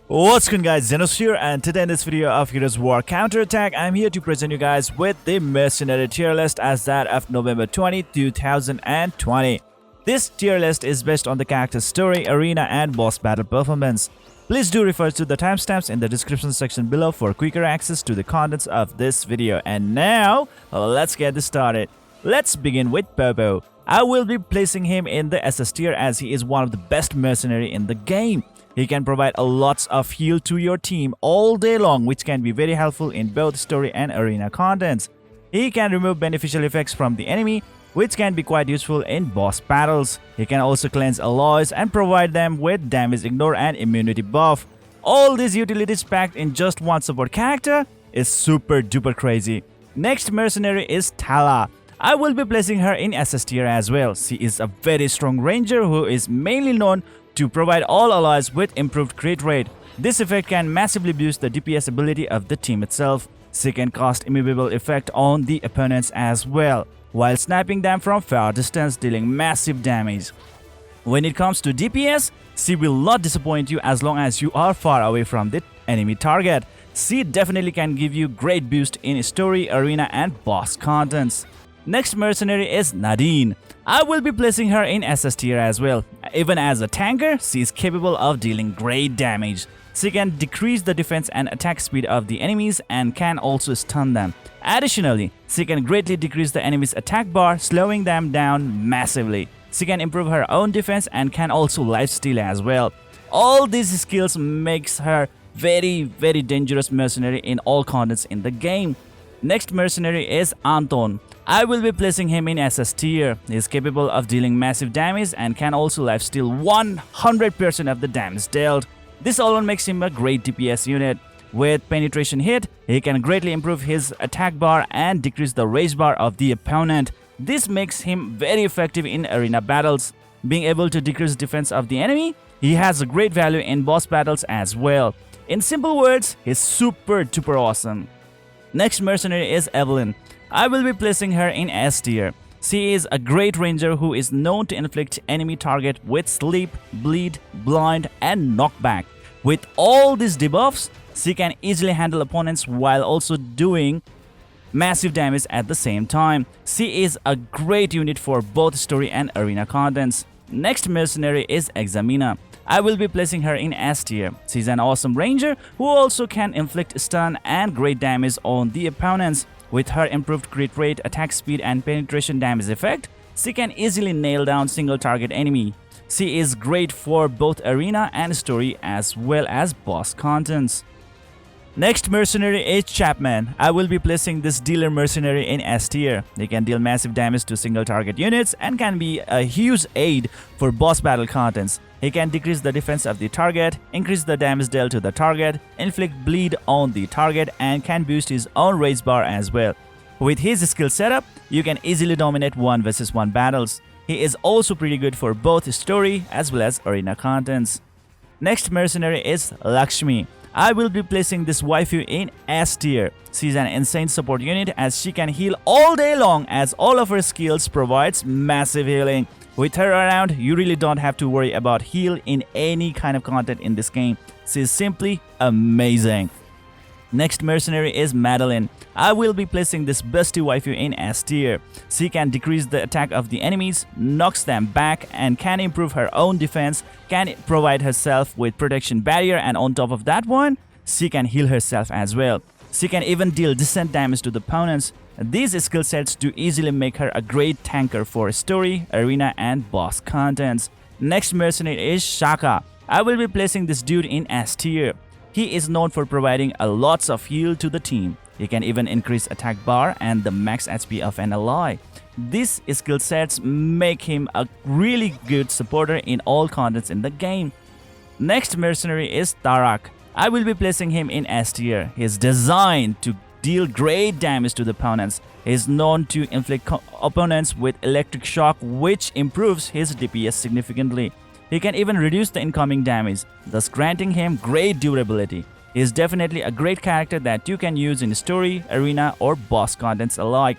What's good guys, Zenos here, and today in this video of Heroes War Counterattack, I'm here to present you guys with the Mercenary tier list as that of November 20, 2020. This tier list is based on the character's story, arena and boss battle performance. Please do refer to the timestamps in the description section below for quicker access to the contents of this video. And now, let's get this started. Let's begin with Popo. I will be placing him in the SS tier as he is one of the best mercenary in the game. He can provide a lots of heal to your team all day long, which can be very helpful in both story and arena contents. He can remove beneficial effects from the enemy, which can be quite useful in boss battles. He can also cleanse alloys and provide them with damage ignore and immunity buff. All these utilities packed in just one support character is super duper crazy. Next mercenary is Tala. I will be placing her in SS tier as well. She is a very strong ranger who is mainly known to provide all allies with improved crit rate. This effect can massively boost the DPS ability of the team itself. She can cast immovable effect on the opponents as well, while sniping them from far distance, dealing massive damage. When it comes to DPS, she will not disappoint you as long as you are far away from the enemy target. She definitely can give you great boost in story, arena and boss contents. Next mercenary is Nadine. I will be placing her in SS tier as well. Even as a tanker, she is capable of dealing great damage. She can decrease the defense and attack speed of the enemies and can also stun them. Additionally, she can greatly decrease the enemy's attack bar, slowing them down massively. She can improve her own defense and can also lifesteal as well. All these skills makes her very dangerous mercenary in all contents in the game. Next mercenary is Anton. I will be placing him in SS tier. He is capable of dealing massive damage and can also lifesteal 100% of the damage dealt. This alone makes him a great DPS unit. With penetration hit, he can greatly improve his attack bar and decrease the rage bar of the opponent. This makes him very effective in arena battles. Being able to decrease defense of the enemy, he has a great value in boss battles as well. In simple words, he's super duper awesome. Next mercenary is Evelyn. I will be placing her in S tier. She is a great ranger who is known to inflict enemy target with sleep, bleed, blind and knockback. With all these debuffs, she can easily handle opponents while also doing massive damage at the same time. She is a great unit for both story and arena contents. Next mercenary is Examina. I will be placing her in S tier. She's an awesome ranger who also can inflict stun and great damage on the opponents. With her improved crit rate, attack speed and penetration damage effect, she can easily nail down single target enemy. She is great for both arena and story as well as boss contents. Next mercenary is Chapman. I will be placing this dealer mercenary in S tier. They can deal massive damage to single target units and can be a huge aid for boss battle contents. He can decrease the defense of the target, increase the damage dealt to the target, inflict bleed on the target and can boost his own rage bar as well. With his skill setup, you can easily dominate 1 vs 1 battles. He is also pretty good for both story as well as arena contents. Next mercenary is Lakshmi. I will be placing this waifu in S tier. She's an insane support unit as she can heal all day long as all of her skills provides massive healing. With her around, you really don't have to worry about heal in any kind of content in this game. She's simply amazing. Next mercenary is Madeline. I will be placing this bestie waifu in S tier. She can decrease the attack of the enemies, knocks them back and can improve her own defense, can provide herself with protection barrier and on top of that one, she can heal herself as well. She can even deal decent damage to the opponents. These skill sets do easily make her a great tanker for story, arena and boss contents. Next mercenary is Shaka. I will be placing this dude in S tier. He is known for providing a lots of heal to the team. He can even increase attack bar and the max HP of an ally. These skill sets make him a really good supporter in all contents in the game. Next mercenary is Tarak. I will be placing him in S tier. He is designed to deal great damage to the opponents. He is known to inflict opponents with electric shock, which improves his DPS significantly. He can even reduce the incoming damage, thus granting him great durability. He is definitely a great character that you can use in story, arena or boss contents alike.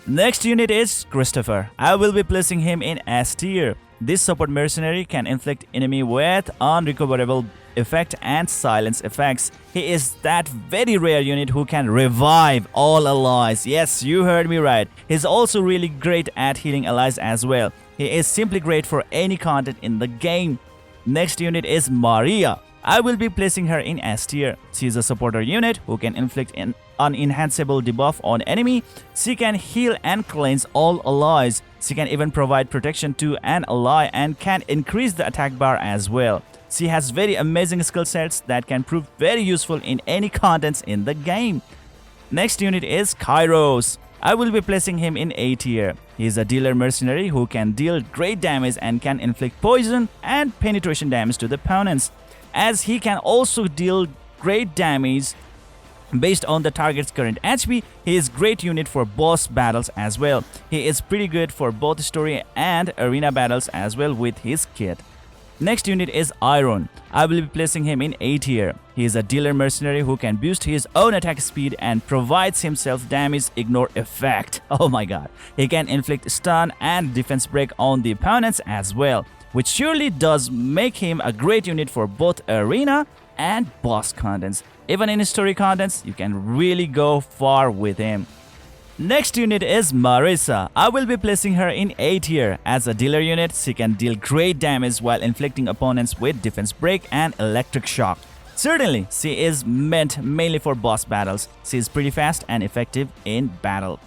Next unit is Christopher. I will be placing him in S tier. This support mercenary can inflict enemy with unrecoverable effect and silence effects. He is that very rare unit who can revive all allies. Yes, you heard me right. He's also really great at healing allies as well. He is simply great for any content in the game. Next unit is Maria. I will be placing her in S tier. She is a supporter unit who can inflict an unenhanceable debuff on enemy. She can heal and cleanse all allies. She can even provide protection to an ally and can increase the attack bar as well. She has very amazing skill sets that can prove very useful in any contents in the game. Next unit is Kairos. I will be placing him in A tier. He is a dealer mercenary who can deal great damage and can inflict poison and penetration damage to the opponents. As he can also deal great damage based on the target's current HP, he is great unit for boss battles as well. He is pretty good for both story and arena battles as well with his kit. Next unit is Iron. I will be placing him in A tier. He is a dealer mercenary who can boost his own attack speed and provides himself damage ignore effect. Oh my god. He can inflict stun and defense break on the opponents as well, which surely does make him a great unit for both arena and boss contents. Even in story contents, you can really go far with him. Next unit is Marisa. I will be placing her in A tier. As a dealer unit, she can deal great damage while inflicting opponents with defense break and electric shock. Certainly, she is meant mainly for boss battles. She is pretty fast and effective in battle.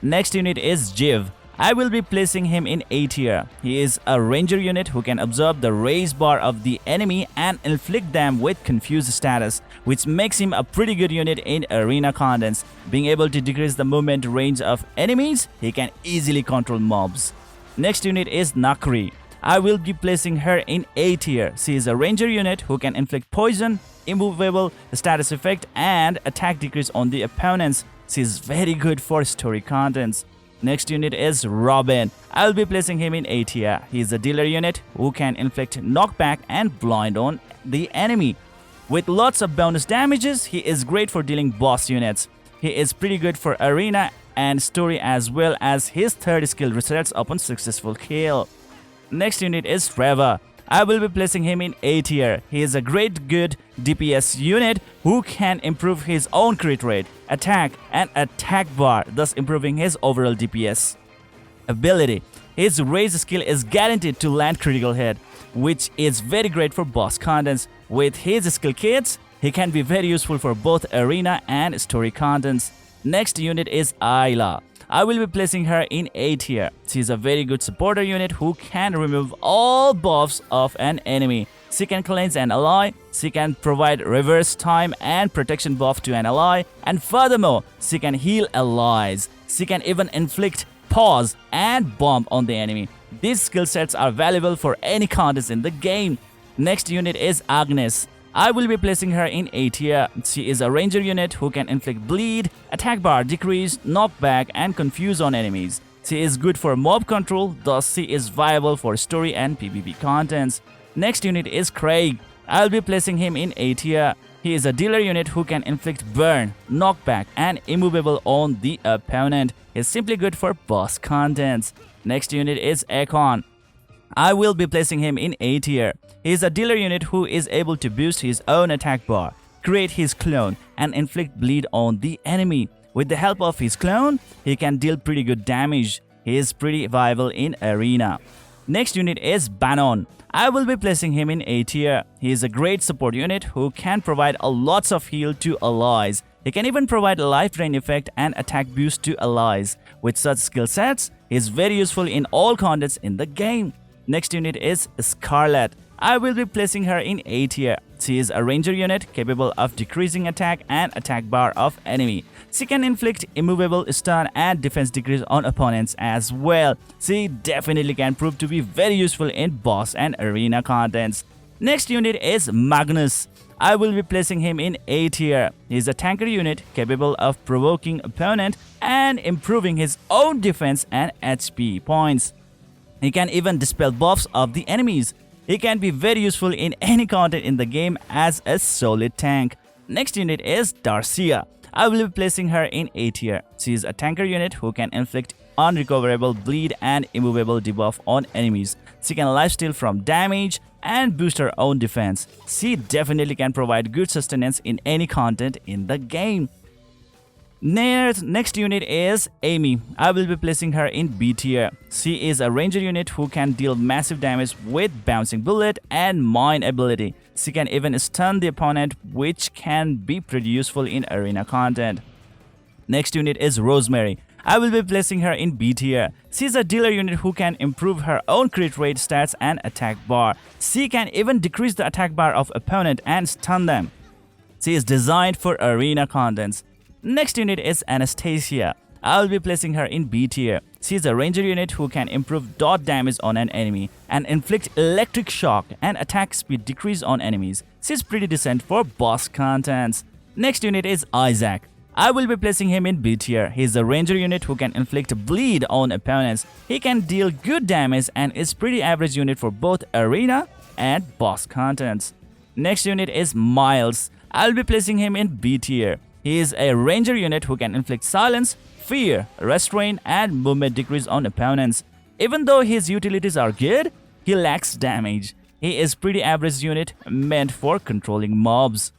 Next unit is Jiv. I will be placing him in A tier. He is a ranger unit who can absorb the raise bar of the enemy and inflict them with confused status, which makes him a pretty good unit in arena contents. Being able to decrease the movement range of enemies, he can easily control mobs. Next unit is Nakri. I will be placing her in A tier. She is a ranger unit who can inflict poison, immovable status effect, and attack decrease on the opponents. She is very good for story contents. Next unit is Robin. I will be placing him in A tier. He is a dealer unit who can inflict knockback and blind on the enemy. With lots of bonus damages, he is great for dealing boss units. He is pretty good for arena and story as well as his third skill resets upon successful kill. Next unit is Trevor. I will be placing him in A tier. He is a great good DPS unit who can improve his own crit rate, attack and attack bar, thus improving his overall DPS ability. His raise skill is guaranteed to land critical hit, which is very great for boss contents. With his skill kits, he can be very useful for both arena and story contents. Next unit is Ayla. I will be placing her in A tier. She is a very good supporter unit who can remove all buffs of an enemy. She can cleanse an ally, she can provide reverse time and protection buff to an ally, and furthermore, she can heal allies. She can even inflict pause and bomb on the enemy. These skill sets are valuable for any contest in the game. Next unit is Agnes. I will be placing her in A tier. She is a ranger unit who can inflict bleed, attack bar decrease, knockback and confuse on enemies. She is good for mob control, thus she is viable for story and PvP contents. Next unit is Craig. I will be placing him in A tier. He is a dealer unit who can inflict burn, knockback and immovable on the opponent. He is simply good for boss contents. Next unit is Ekon. I will be placing him in A tier. He is a dealer unit who is able to boost his own attack bar, create his clone, and inflict bleed on the enemy. With the help of his clone, he can deal pretty good damage. He is pretty viable in arena. Next unit is Bannon. I will be placing him in A tier. He is a great support unit who can provide a lots of heal to allies. He can even provide a life drain effect and attack boost to allies. With such skill sets, he is very useful in all contents in the game. Next unit is Scarlet. I will be placing her in A tier. She is a ranger unit capable of decreasing attack and attack bar of enemy. She can inflict immovable stun and defense decrease on opponents as well. She definitely can prove to be very useful in boss and arena contents. Next unit is Magnus. I will be placing him in A tier. He is a tanker unit capable of provoking opponent and improving his own defense and HP points. He can even dispel buffs of the enemies. He can be very useful in any content in the game as a solid tank. Next unit is Darcia. I will be placing her in A tier. She is a tanker unit who can inflict unrecoverable bleed and immovable debuff on enemies. She can lifesteal from damage, and boost her own defense. She definitely can provide good sustenance in any content in the game. Next unit is Amy. I will be placing her in B tier. She is a ranger unit who can deal massive damage with bouncing bullet and mine ability. She can even stun the opponent, which can be pretty useful in arena content. Next unit is Rosemary. I will be placing her in B tier. She is a dealer unit who can improve her own crit rate stats and attack bar. She can even decrease the attack bar of opponent and stun them. She is designed for arena contents. Next unit is Anastasia. I will be placing her in B tier. She is a ranger unit who can improve dot damage on an enemy and inflict electric shock and attack speed decrease on enemies. She is pretty decent for boss contents. Next unit is Isaac. I will be placing him in B tier. He is a ranger unit who can inflict bleed on opponents. He can deal good damage and is pretty average unit for both arena and boss contents. Next unit is Miles. I will be placing him in B tier. He is a ranger unit who can inflict silence, fear, restraint, and movement decrease on opponents. Even though his utilities are good, he lacks damage. He is pretty average unit meant for controlling mobs.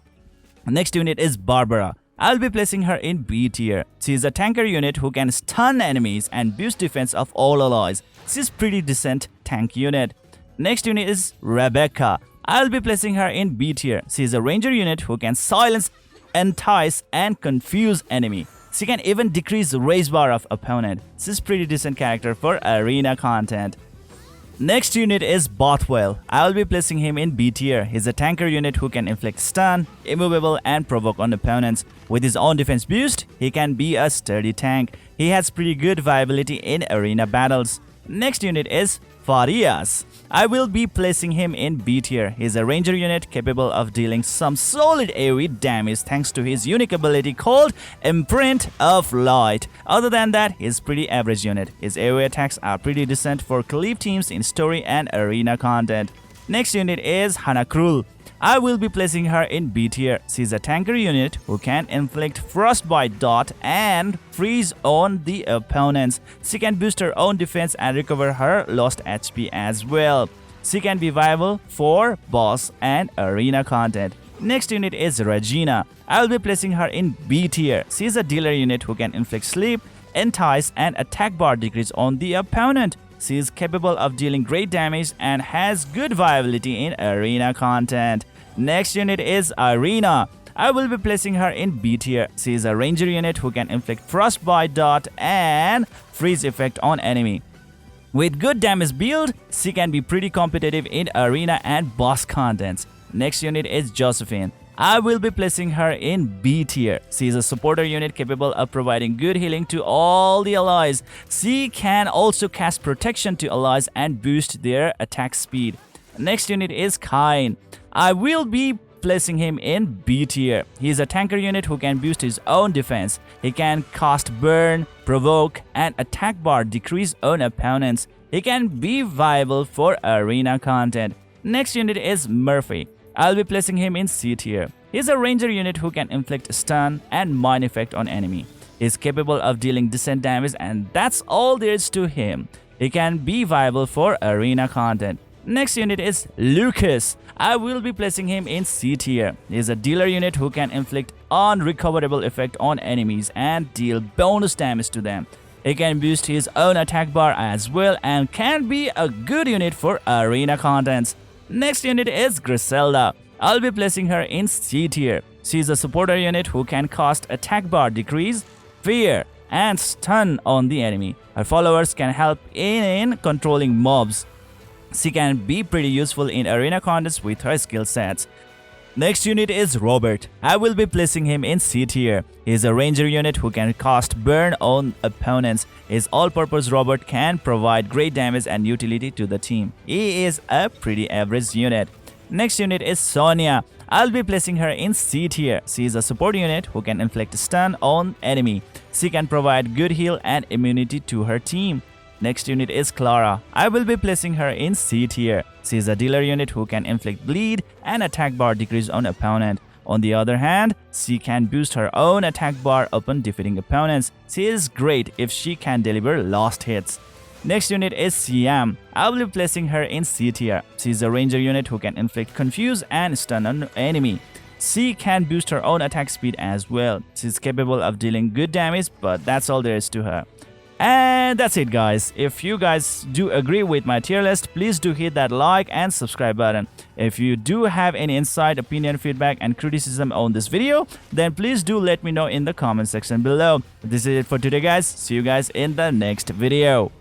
Next unit is Barbara. I'll be placing her in B tier. She is a tanker unit who can stun enemies and boost defense of all allies. She's pretty decent tank unit. Next unit is Rebecca. I'll be placing her in B tier. She is a ranger unit who can silence, entice, and confuse enemy. She can even decrease the raise bar of opponent. She's pretty decent character for arena content. Next unit is Bothwell. I'll be placing him in B tier. He's a tanker unit who can inflict stun, immovable, and provoke on opponents. With his own defense boost, he can be a sturdy tank. He has pretty good viability in arena battles. Next unit is Farias. I will be placing him in B tier. He's a ranger unit capable of dealing some solid AoE damage thanks to his unique ability called Imprint of Light. Other than that, he's pretty average unit. His AoE attacks are pretty decent for cleave teams in story and arena content. Next unit is Hanakrul. I will be placing her in B tier. She's a tanker unit who can inflict frostbite dot and freeze on the opponents. She can boost her own defense and recover her lost HP as well. She can be viable for boss and arena content. Next unit is Regina. I will be placing her in B tier. She is a dealer unit who can inflict sleep, entice, and attack bar decrease on the opponent. She is capable of dealing great damage and has good viability in arena content. Next unit is Irina. I will be placing her in B tier. She is a ranger unit who can inflict frostbite dot and freeze effect on enemy. With good damage build, she can be pretty competitive in arena and boss contents. Next unit is Josephine. I will be placing her in B tier. She is a supporter unit capable of providing good healing to all the allies. She can also cast protection to allies and boost their attack speed. Next unit is Kain. I will be placing him in B tier. He is a tanker unit who can boost his own defense. He can cast burn, provoke, and attack bar decrease on opponents. He can be viable for arena content. Next unit is Murphy. I'll be placing him in C tier. He's a ranger unit who can inflict stun and mine effect on enemy. He's capable of dealing decent damage and that's all there is to him. He can be viable for arena content. Next unit is Lucas. I will be placing him in C tier. He's a dealer unit who can inflict unrecoverable effect on enemies and deal bonus damage to them. He can boost his own attack bar as well and can be a good unit for arena contents. Next unit is Griselda. I'll be placing her in C tier. She's a supporter unit who can cast attack bar decrease, fear, and stun on the enemy. Her followers can help in controlling mobs. She can be pretty useful in arena contests with her skill sets. Next unit is Robert. I will be placing him in C tier. He is a ranger unit who can cast burn on opponents. His all-purpose Robert can provide great damage and utility to the team. He is a pretty average unit. Next unit is Sonia. I'll be placing her in C tier. She is a support unit who can inflict stun on enemy. She can provide good heal and immunity to her team. Next unit is Clara. I will be placing her in C tier. She is a dealer unit who can inflict bleed and attack bar decrease on opponent. On the other hand, she can boost her own attack bar upon defeating opponents. She is great if she can deliver lost hits. Next unit is Siam. I will be placing her in C tier. She is a ranger unit who can inflict confuse and stun an enemy. She can boost her own attack speed as well. She's capable of dealing good damage, but that's all there is to her. And that's it, guys. If you guys do agree with my tier list, please do hit that like and subscribe button. If you do have any insight, opinion, feedback and criticism on this video, then please do let me know in the comment section below. This is it for today, guys. See you guys in the next video.